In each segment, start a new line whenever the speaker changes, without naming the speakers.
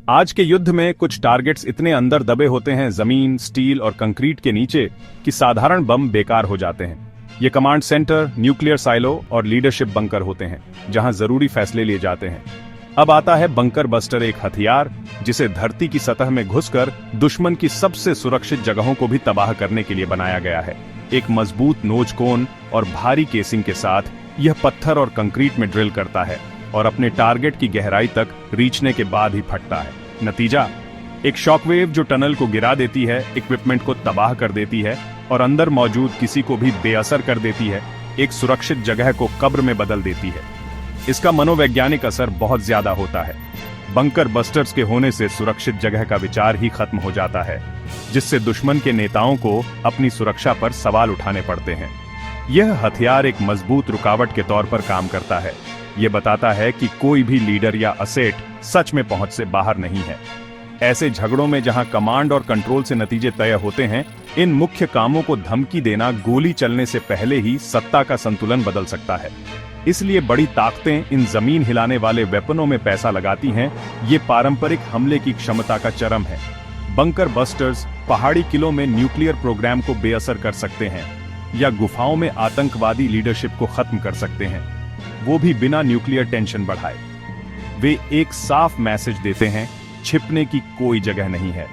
आज के युद्ध में कुछ टारगेट्स इतने अंदर दबे होते हैं जमीन, स्टील और कंक्रीट के नीचे कि साधारण बम बेकार हो जाते हैं। ये कमांड सेंटर, न्यूक्लियर साइलो और लीडरशिप बंकर होते हैं जहां जरूरी फैसले लिए जाते हैं। अब आता है बंकर बस्टर, एक हथियार जिसे धरती की सतह में घुसकर दुश्मन की सबसे सुरक्षित जगहों को भी तबाह करने के लिए बनाया गया है। एक मजबूत नोच कोन और भारी केसिंग के साथ यह पत्थर और कंक्रीट में ड्रिल करता है और अपने टारगेट की गहराई तक रीचने के बाद ही फटता है। नतीजा, एक शॉकवेव जो टनल को गिरा देती है, इक्विपमेंट को तबाह कर देती है और अंदर मौजूद किसी को भी बेअसर कर देती है, एक सुरक्षित जगह को कब्र में बदल देती है। इसका मनोवैज्ञानिक असर बहुत ज्यादा होता है। बंकर बस्टर्स के होने से सुरक्षित जगह का विचार ही खत्म हो जाता है, जिससे दुश्मन के नेताओं को अपनी सुरक्षा पर सवाल उठाने पड़ते हैं। यह हथियार एक मजबूत रुकावट के तौर पर काम करता है। यह बताता है कि कोई भी लीडर या असेट सच में पहुंच से बाहर नहीं है। ऐसे झगड़ों में जहां कमांड और कंट्रोल से नतीजे तय होते हैं, इन मुख्य कामों को धमकी देना गोली चलने से पहले ही सत्ता का संतुलन बदल सकता है। इसलिए बड़ी ताकतें इन जमीन हिलाने वाले वेपनों में पैसा लगाती हैं। ये पारंपरिक हमले की क्षमता का चरम है। बंकर बस्टर्स पहाड़ी किलों में न्यूक्लियर प्रोग्राम को बेअसर कर सकते हैं या गुफाओं में आतंकवादी लीडरशिप को खत्म कर सकते हैं, वो भी बिना न्यूक्लियर टेंशन बढ़ाए। वे एक साफ मैसेज देते हैं, छिपने की कोई जगह नहीं है।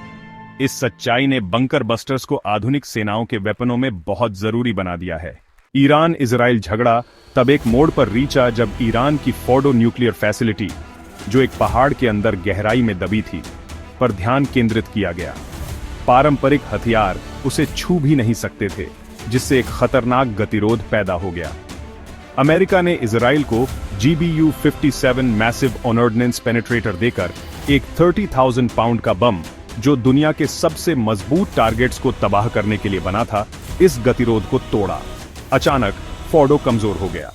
इस सच्चाई ने बंकर बस्टर्स को आधुनिक सेनाओं के वेपनों में बहुत जरूरी बना दिया है। ईरान इजराइल झगड़ा तब एक मोड़ पर रीचा जब ईरान की फोर्डो न्यूक्लियर फैसिलिटी, जो एक पहाड़ के अंदर गहराई में दबी थी, पर ध्यान केंद्रित किया गया। पारंपरिक हथियार उसे छू भी नहीं सकते थे, जिससे एक खतरनाक गतिरोध पैदा हो गया। अमेरिका ने इजराइल को GBU-57 मैसिव ऑर्डिनेंस पेनिट्रेटर देकर एक 30,000 पाउंड का बम, जो दुनिया के सबसे मजबूत टारगेट्स को तबाह करने के लिए बना था, इस गतिरोध को तोड़ा। अचानक फोर्डो कमजोर हो गया।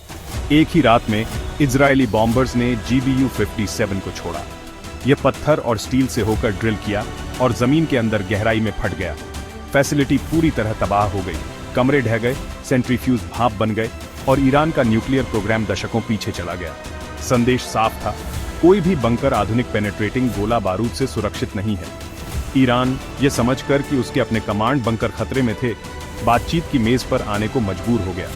एक ही रात में इजरायली बॉम्बर्स ने GBU-57 को छोड़ा। यह पत्थर और स्टील से होकर ड्रिल किया और जमीन के अंदर गहराई में फट गया। फैसिलिटी पूरी तरह तबाह हो गई, कमरे ढह गए, सेंट्रीफ्यूज भाप बन गए और ईरान का न्यूक्लियर प्रोग्राम दशकों पीछे चला गया। संदेश साफ था, कोई भी बंकर आधुनिक पेनिट्रेटिंग गोला बारूद से सुरक्षित नहीं है। ईरान ये समझकर कि उसके अपने कमांड बंकर खतरे में थे, बातचीत की मेज पर आने को मजबूर हो गया।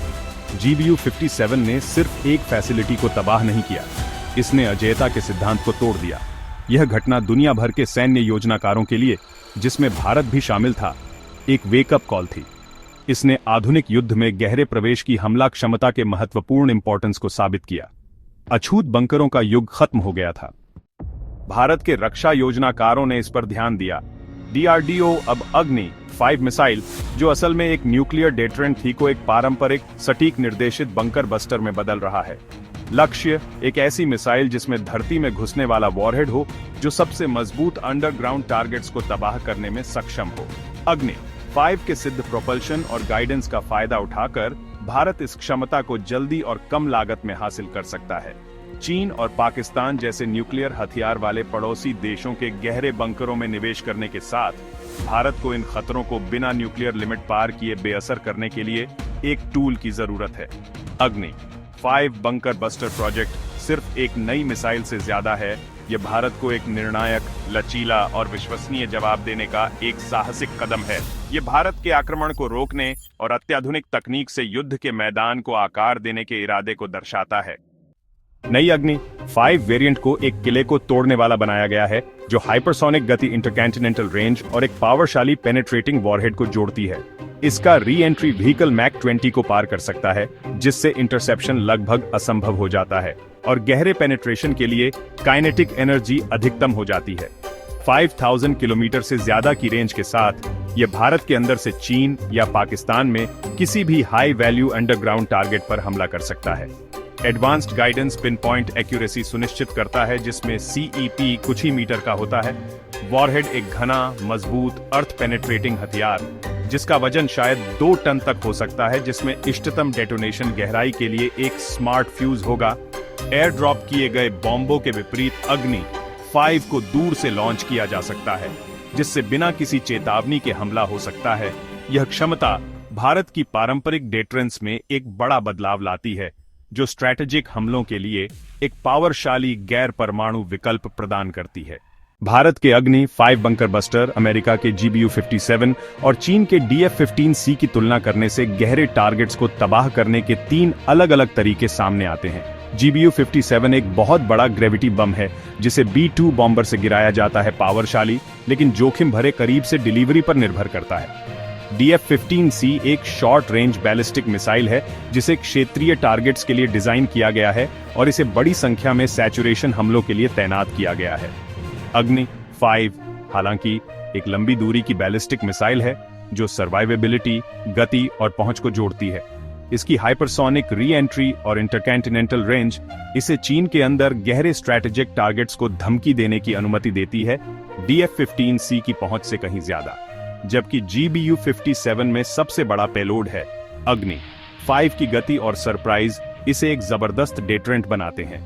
GBU-57 ने सिर्फ एक फैसिलिटी को तबाह नहीं किया, इसने अजेयता के सिद्धांत को तोड़ दिया। यह घटना दुनिया भर के सैन्य योजनाकारों के लिए, जिसमें भारत भी शामिल था, एक वेकअप कॉल थी। इसने आधुनिक युद्ध में गहरे प्रवेश की हमला क्षमता के महत्वपूर्ण इंपॉर्टेंस को साबित किया। अछूत बंकरों का युग खत्म हो गया था। भारत के रक्षा योजनाकारों ने इस पर ध्यान दिया। DRDO अब अग्नि 5 मिसाइल, जो असल में एक न्यूक्लियर डेटरेंट थी, को एक पारंपरिक सटीक निर्देशित बंकर बस्टर में बदल रहा है। लक्ष्य एक ऐसी मिसाइल जिसमें धरती में घुसने वाला वॉरहेड हो, जो सबसे मजबूत अंडरग्राउंड टारगेट्स को तबाह करने में सक्षम हो। अग्नि 5 के सिद्ध प्रोपल्शन और गाइडेंस का फायदा उठाकर भारत इस क्षमता को जल्दी और कम लागत में हासिल कर सकता है। चीन और पाकिस्तान जैसे न्यूक्लियर हथियार वाले पड़ोसी देशों के गहरे बंकरों में निवेश करने के साथ भारत को इन खतरों को बिना न्यूक्लियर लिमिट पार किए बेअसर करने के लिए एक टूल की जरूरत है। अग्नि 5 बंकर बस्टर प्रोजेक्ट सिर्फ एक नई मिसाइल से ज्यादा है। यह भारत को एक निर्णायक, लचीला और विश्वसनीय जवाब देने का एक साहसिक कदम है। यह भारत के आक्रमण को रोकने और अत्याधुनिक तकनीक से युद्ध के मैदान को आकार देने के इरादे को दर्शाता है। नई अग्नि 5 वेरिएंट को एक किले को तोड़ने वाला बनाया गया है, जो हाइपरसोनिक गति, इंटरकॉन्टिनेंटल रेंज और एक पावरशाली पेनिट्रेटिंग वॉरहेड को जोड़ती है। इसका री एंट्री व्हीकल मैक 20 को पार कर सकता है, जिससे इंटरसेप्शन लगभग असंभव हो जाता है और गहरे पेनिट्रेशन के लिए काइनेटिक एनर्जी अधिकतम हो जाती है। 5000 किलोमीटर से ज्यादा की रेंज के साथ यह भारत के अंदर से चीन या पाकिस्तान में किसी भी हाई वैल्यू अंडरग्राउंड टारगेट पर हमला कर सकता है। Advanced guidance pin point accuracy सुनिश्चित करता है, जिसमें CEP कुछ ही मीटर का होता है। वॉरहेड एक घना, मजबूत, अर्थ पेनिट्रेटिंग हथियार, जिसका वजन शायद 2 टन तक हो सकता है, जिसमें इष्टतम डेटोनेशन गहराई के लिए एक स्मार्ट फ्यूज होगा। एयर ड्रॉप किए गए बॉम्बों के विपरीत अग्नि 5 को दूर से लॉन्च किया जा सकता है, जिससे बिना किसी चेतावनी के हमला हो सकता है। यह क्षमता भारत की पारंपरिक डेटरेंस में एक बड़ा बदलाव लाती है, जो स्ट्रैटेजिक हमलों के लिए एक पावरशाली गैर परमाणु विकल्प प्रदान करती है। भारत के अग्नि 5 बंकर बस्टर अमेरिका के GBU-57 और चीन के DF-15C की तुलना करने से गहरे टारगेट्स को तबाह करने के 3 अलग-अलग तरीके सामने आते हैं। GBU-57 एक बहुत बड़ा ग्रेविटी बम है जिसे B-2 बॉम्बर से गिराया जाता है, पावरशाली लेकिन जोखिम भरे करीब से डिलीवरी पर निर्भर करता है। DF-15C एक शॉर्ट रेंज बैलिस्टिक मिसाइल है जिसे क्षेत्रीय टारगेट्स के लिए डिजाइन किया गया है और इसे बड़ी संख्या में सैचुरेशन हमलों के लिए तैनात किया गया है। अग्नि 5 हालांकि एक लंबी दूरी की बैलिस्टिक मिसाइल है जो सर्वाइवेबिलिटी, गति और पहुंच को जोड़ती है। इसकी हाइपरसोनिक री एंट्री और इंटरकॉन्टिनेंटल रेंज इसे चीन के अंदर गहरे स्ट्रैटेजिक टारगेट्स को धमकी देने की अनुमति देती है, DF-15C की पहुंच से कहीं ज्यादा। जबकि GBU-57 में सबसे बड़ा पेलोड है। अग्नि 5 की गति और सरप्राइज इसे एक जबरदस्त डेटरेंट बनाते हैं।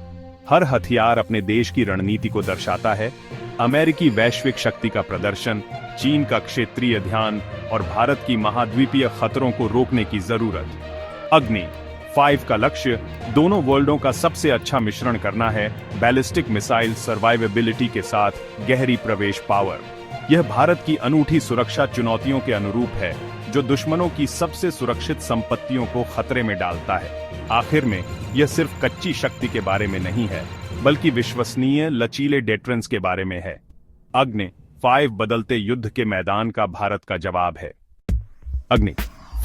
हर हथियार अपने देश की रणनीति को दर्शाता है, अमेरिकी वैश्विक शक्ति का प्रदर्शन, चीन का क्षेत्रीय ध्यान और भारत की महाद्वीपीय खतरों को रोकने की जरूरत। अग्नि 5 का लक्ष्य दोनों वर्ल्डों का सबसे अच्छा मिश्रण करना है, बैलिस्टिक मिसाइल सर्वाइवेबिलिटी के साथ गहरी प्रवेश पावर। यह भारत की अनूठी सुरक्षा चुनौतियों के अनुरूप है जो दुश्मनों की सबसे सुरक्षित संपत्तियों को खतरे में डालता है। आखिर में यह सिर्फ कच्ची शक्ति के बारे में नहीं है बल्कि विश्वसनीय लचीले डेटरेंस के बारे में है। अग्नि 5 बदलते युद्ध के मैदान का भारत का जवाब है। अग्नि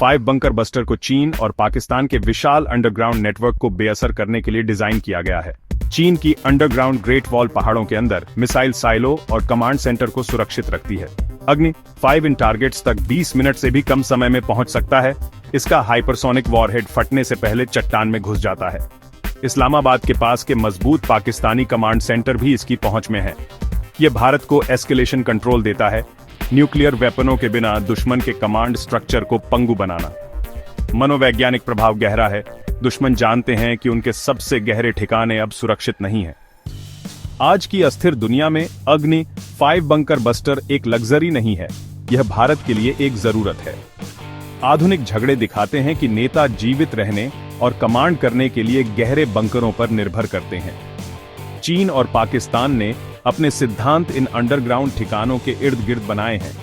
5 बंकर बस्टर को चीन और पाकिस्तान के विशाल अंडरग्राउंड नेटवर्क को बेअसर करने के लिए डिजाइन किया गया है। चीन की अंडरग्राउंड ग्रेट वॉल पहाड़ों के अंदर मिसाइल साइलो और कमांड सेंटर को सुरक्षित रखती है। अग्नि 5 इन टारगेट्स तक 20 मिनट से भी कम समय में पहुंच सकता है। इसका हाइपरसोनिक वॉरहेड फटने से पहले चट्टान में घुस जाता है। इस्लामाबाद के पास के मजबूत पाकिस्तानी कमांड सेंटर भी इसकी पहुंच में है। यह भारत को एस्केलेशन कंट्रोल देता है, न्यूक्लियर वेपनों के बिना दुश्मन के कमांड स्ट्रक्चर को पंगु बनाना। मनोवैज्ञानिक प्रभाव गहरा है। दुश्मन जानते हैं कि उनके सबसे गहरे ठिकाने अब सुरक्षित नहीं हैं। आज की अस्थिर दुनिया में अग्नि 5 बंकर बस्टर एक लग्जरी नहीं है, यह भारत के लिए एक जरूरत है। आधुनिक झगड़े दिखाते हैं कि नेता जीवित रहने और कमांड करने के लिए गहरे बंकरों पर निर्भर करते हैं। चीन और पाकिस्तान ने अपने सिद्धांत इन अंडरग्राउंड ठिकानों के इर्द गिर्द बनाए हैं।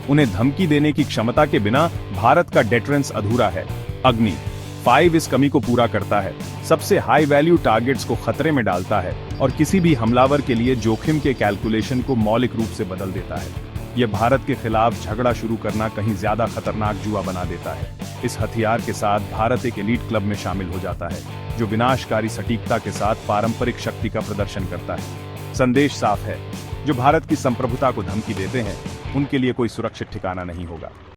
उन्हें धमकी देने की क्षमता के बिना भारत का डेटरेंस अधूरा है। अग्नि 5 इस कमी को पूरा करता है, सबसे हाई वैल्यू टारगेट्स को खतरे में डालता है और किसी भी हमलावर के लिए जोखिम के कैलकुलेशन को मौलिक रूप से बदल देता है। यह भारत के खिलाफ झगड़ा शुरू करना कहीं ज्यादा खतरनाक जुआ बना देता है। इस हथियार के साथ भारत एक एलीट क्लब में शामिल हो जाता है जो विनाशकारी सटीकता के साथ पारंपरिक शक्ति का प्रदर्शन करता है। संदेश साफ है, जो भारत की संप्रभुता को धमकी देते हैं उनके लिए कोई सुरक्षित ठिकाना नहीं होगा।